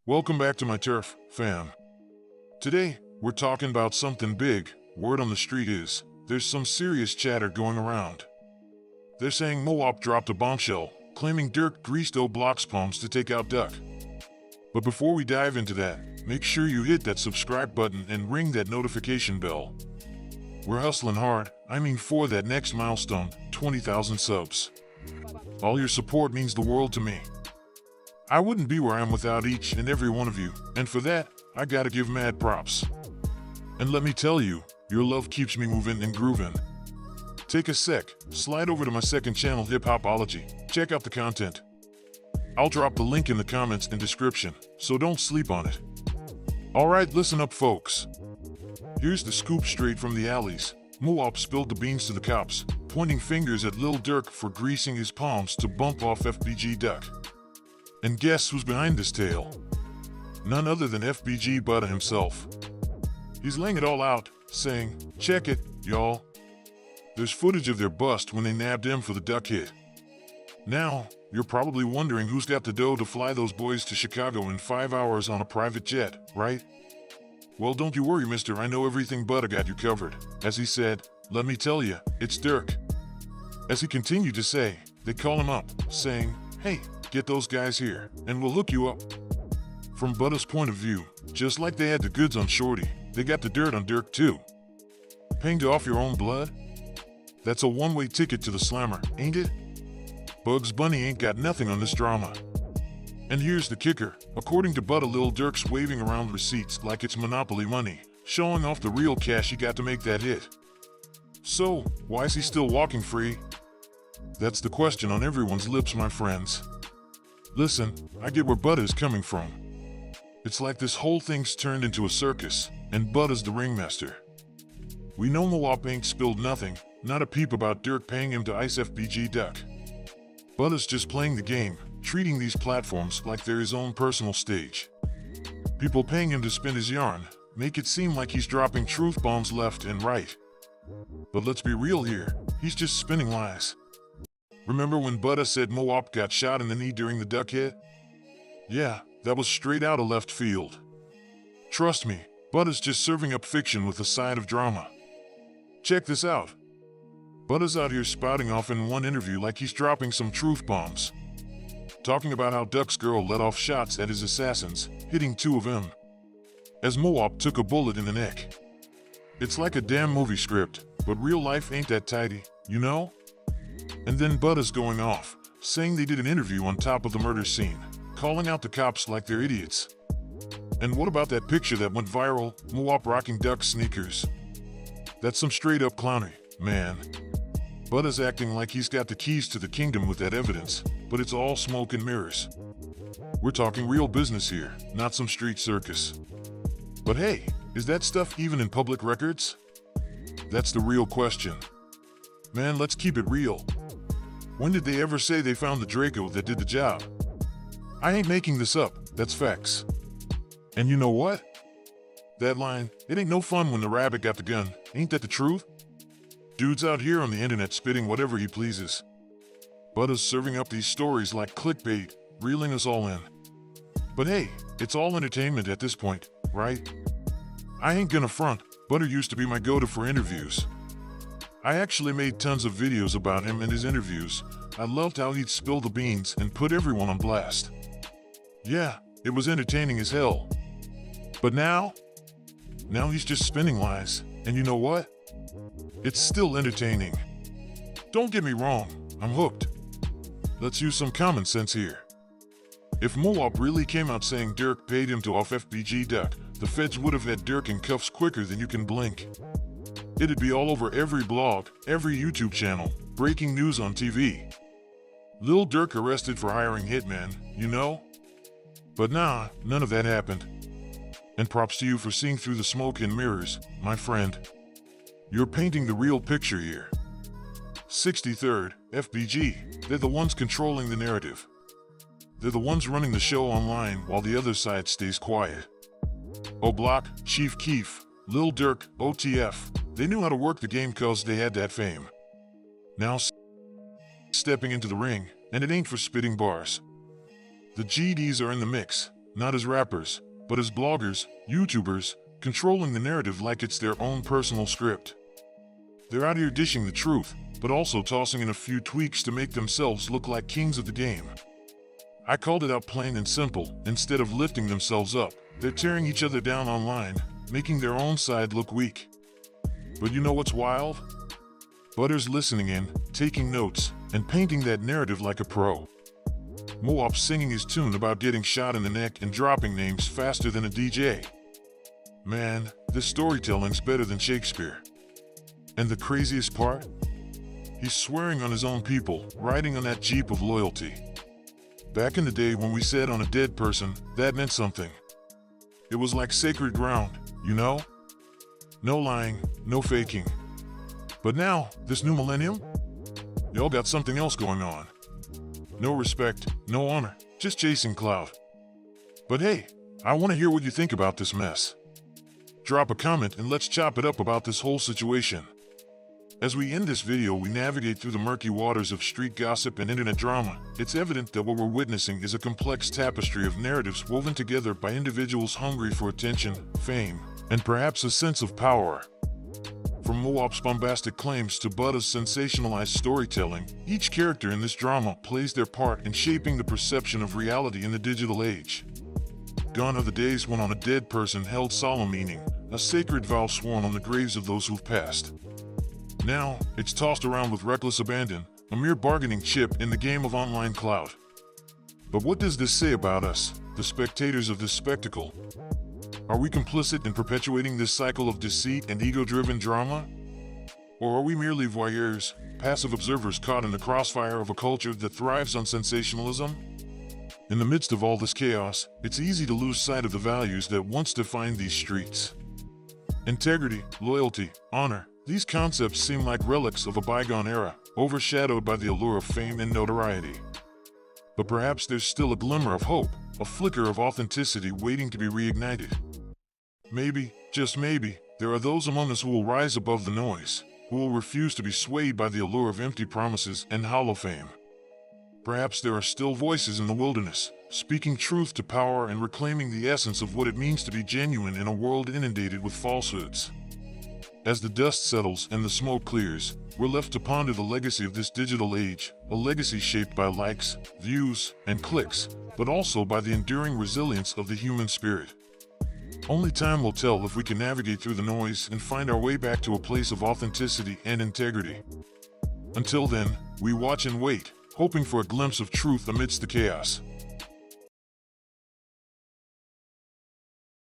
Welcome back to my turf, fam. Today, we're talking about something big. Word on the street is, there's some serious chatter going around. They're saying Muwop dropped a bombshell, claiming Durk greased Block's palms to take out Duck. But before we dive into that, make sure you hit that subscribe button and ring that notification bell. We're hustling hard, for that next milestone, 20,000 subs. All your support means the world to me. I wouldn't be where I am without each and every one of you, and for that, I gotta give mad props. And let me tell you, your love keeps me moving and grooving. Take a sec, slide over to my second channel, Hip Hopology, check out the content. I'll drop the link in the comments and description, so don't sleep on it. Alright, listen up folks. Here's the scoop straight from the alleys. Muwop spilled the beans to the cops, pointing fingers at Lil Durk for greasing his palms to bump off FBG Duck. And guess who's behind this tale? None other than FBG Butter himself. He's laying it all out, saying, check it, y'all. There's footage of their bust when they nabbed him for the Duck hit. Now, you're probably wondering who's got the dough to fly those boys to Chicago in 5 hours on a private jet, right? Well, don't you worry, mister, I know everything but I got you covered. As he said, let me tell you, it's Durk. As he continued to say, they call him up, saying, hey, get those guys here, and we'll hook you up. From Butter's point of view, just like they had the goods on Shorty, they got the dirt on Durk too. Paying to off your own blood? That's a one-way ticket to the slammer, ain't it? Bugs Bunny ain't got nothing on this drama. And here's the kicker, according to Butter, Lil Durk's waving around receipts like it's Monopoly money, showing off the real cash he got to make that hit. So, why is he still walking free? That's the question on everyone's lips, my friends. Listen, I get where Butter's coming from. It's like this whole thing's turned into a circus, and Butter's the ringmaster. We know Muwop ain't spilled nothing, not a peep about Durk paying him to ice FBG Duck. Butter's just playing the game, treating these platforms like they're his own personal stage. People paying him to spin his yarn, make it seem like he's dropping truth bombs left and right. But let's be real here, he's just spinning lies. Remember when Butter said Muwop got shot in the knee during the Duck hit? Yeah, that was straight out of left field. Trust me, Butter's just serving up fiction with a side of drama. Check this out. Butter's out here spouting off in one interview like he's dropping some truth bombs. Talking about how Duck's girl let off shots at his assassins, hitting 2 of them. As Muwop took a bullet in the neck. It's like a damn movie script, but real life ain't that tidy, you know? And then Butter's going off, saying they did an interview on top of the murder scene, calling out the cops like they're idiots. And what about that picture that went viral, Muwop rocking Duck sneakers? That's some straight up clownery, man. Butter's acting like he's got the keys to the kingdom with that evidence, but it's all smoke and mirrors. We're talking real business here, not some street circus. But hey, is that stuff even in public records? That's the real question. Man, let's keep it real. When did they ever say they found the Draco that did the job? I ain't making this up, that's facts. And you know what? That line, it ain't no fun when the rabbit got the gun, ain't that the truth? Dude's out here on the internet spitting whatever he pleases. Butter's serving up these stories like clickbait, reeling us all in. But hey, it's all entertainment at this point, right? I ain't gonna front, Butter used to be my go-to for interviews. I actually made tons of videos about him and his interviews. I loved how he'd spill the beans and put everyone on blast. Yeah, it was entertaining as hell. But now he's just spinning lies, and you know what? It's still entertaining. Don't get me wrong, I'm hooked. Let's use some common sense here. If Muwop really came out saying Durk paid him to off FBG Duck, the feds would have had Durk in cuffs quicker than you can blink. It'd be all over every blog, every YouTube channel, breaking news on TV. Lil Durk arrested for hiring hitman, you know? But nah, none of that happened. And props to you for seeing through the smoke and mirrors, my friend. You're painting the real picture here. 63rd, FBG, they're the ones controlling the narrative. They're the ones running the show online while the other side stays quiet. Block, Chief Keef, Lil Durk, OTF, they knew how to work the game cause they had that fame. Now stepping into the ring, and it ain't for spitting bars. The GDs are in the mix, not as rappers, but as bloggers, YouTubers, controlling the narrative like it's their own personal script. They're out here dishing the truth, but also tossing in a few tweaks to make themselves look like kings of the game. I called it out plain and simple. Instead of lifting themselves up, they're tearing each other down online, making their own side look weak. But you know what's wild? Butter's listening in, taking notes, and painting that narrative like a pro. Muwop's singing his tune about getting shot in the neck and dropping names faster than a DJ. Man, this storytelling's better than Shakespeare. And the craziest part? He's swearing on his own people, riding on that jeep of loyalty. Back in the day when we said on a dead person, that meant something. It was like sacred ground, you know? No lying, no faking. But now, this new millennium? Y'all got something else going on. No respect, no honor, just chasing clout. But hey, I want to hear what you think about this mess. Drop a comment and let's chop it up about this whole situation. As we end this video, we navigate through the murky waters of street gossip and internet drama. It's evident that what we're witnessing is a complex tapestry of narratives woven together by individuals hungry for attention, fame, and perhaps a sense of power. From Muwop's bombastic claims to Butta's sensationalized storytelling, each character in this drama plays their part in shaping the perception of reality in the digital age. Gone are the days when on a dead person held solemn meaning, a sacred vow sworn on the graves of those who've passed. Now, it's tossed around with reckless abandon, a mere bargaining chip in the game of online clout. But what does this say about us, the spectators of this spectacle? Are we complicit in perpetuating this cycle of deceit and ego-driven drama? Or are we merely voyeurs, passive observers caught in the crossfire of a culture that thrives on sensationalism? In the midst of all this chaos, it's easy to lose sight of the values that once defined these streets. Integrity, loyalty, honor, these concepts seem like relics of a bygone era, overshadowed by the allure of fame and notoriety. But perhaps there's still a glimmer of hope, a flicker of authenticity waiting to be reignited. Maybe, just maybe, there are those among us who will rise above the noise, who will refuse to be swayed by the allure of empty promises and hollow fame. Perhaps there are still voices in the wilderness, speaking truth to power and reclaiming the essence of what it means to be genuine in a world inundated with falsehoods. As the dust settles and the smoke clears, we're left to ponder the legacy of this digital age, a legacy shaped by likes, views, and clicks, but also by the enduring resilience of the human spirit. Only time will tell if we can navigate through the noise and find our way back to a place of authenticity and integrity. Until then, we watch and wait, hoping for a glimpse of truth amidst the chaos.